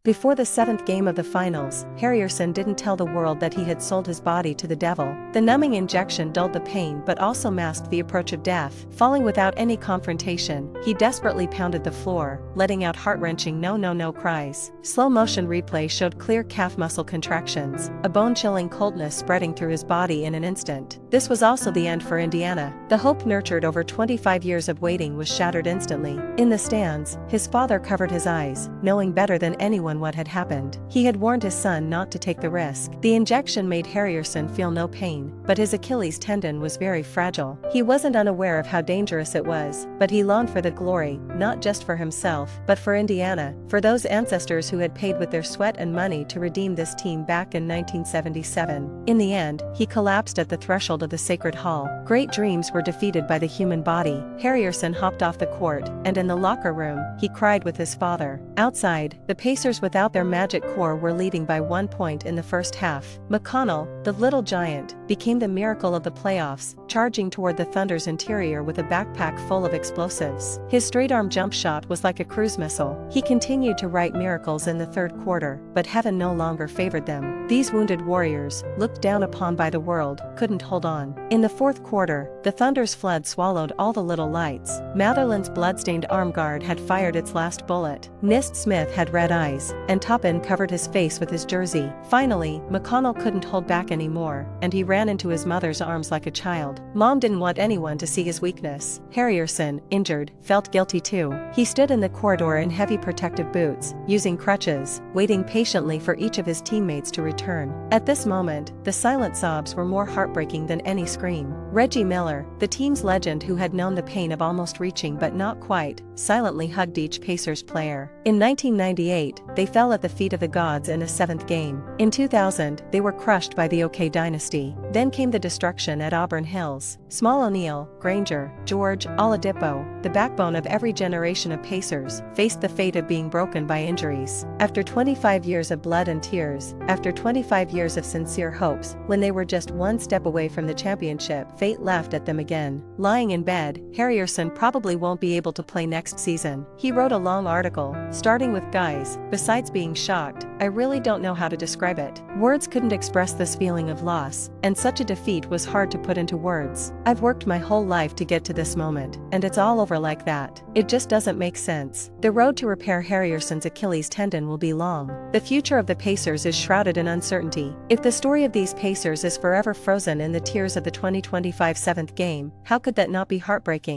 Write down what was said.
Before the seventh game of the finals, Haliburton didn't tell the world that he had sold his body to the devil. The numbing injection dulled the pain but also masked the approach of death. Falling without any confrontation, he desperately pounded the floor, letting out heart-wrenching no no no cries. Slow-motion replay showed clear calf muscle contractions, a bone-chilling coldness spreading through his body in an instant. This was also the end for Indiana. The hope nurtured over 25 years of waiting was shattered instantly. In the stands, his father covered his eyes, knowing better than anyone what had happened. He had warned his son not to take the risk. The injection made Haliburton feel no pain, but his Achilles tendon was very fragile. He wasn't unaware of how dangerous it was, but he longed for the glory, not just for himself, but for Indiana, for those ancestors who had paid with their sweat and money to redeem this team back in 1977. In the end, he collapsed at the threshold of the Sacred Hall. Great dreams were defeated by the human body. Haliburton hopped off the court, and in the locker room, he cried with his father. Outside, the Pacers without their magic core were leading by 1 point in the first half. McConnell, the little giant, became the miracle of the playoffs, charging toward the Thunder's interior with a backpack full of explosives. His straight-arm jump shot was like a cruise missile. He continued to write miracles in the third quarter, but heaven no longer favored them. These wounded warriors, looked down upon by the world, couldn't hold on. In the fourth quarter, the Thunder's flood swallowed all the little lights. Matherland's blood-stained arm guard had fired its last bullet. Nist Smith had red eyes, and Toppin covered his face with his jersey. Finally, McConnell couldn't hold back anymore, and he ran into his mother's arms like a child. Mom didn't want anyone to see his weakness. Haliburton, injured, felt guilty too. He stood in the corridor in heavy protective boots, using crutches, waiting patiently for each of his teammates to return. At this moment, the silent sobs were more heartbreaking than any scream. Reggie Miller, the team's legend who had known the pain of almost reaching but not quite, silently hugged each Pacers player. In 1998, they fell at the feet of the gods in a seventh game. In 2000, they were crushed by the OK dynasty. Then came the destruction at Auburn Hills. Small O'Neal, Granger, George, Oladipo, the backbone of every generation of Pacers, faced the fate of being broken by injuries. After 25 years of blood and tears, after 25 years of sincere hopes, when they were just one step away from the championship, fate laughed at them again. Lying in bed, Haliburton probably won't be able to play next season. He wrote a long article, starting with "Guys, besides being shocked, I really don't know how to describe it. Words couldn't express this feeling of loss, and such a defeat was hard to put into words. I've worked my whole life to get to this moment, and it's all over like that. It just doesn't make sense." The road to repair Haliburton's Achilles tendon will be long. The future of the Pacers is shrouded in uncertainty. If the story of these Pacers is forever frozen in the tears of the 2025 seventh game, how could that not be heartbreaking?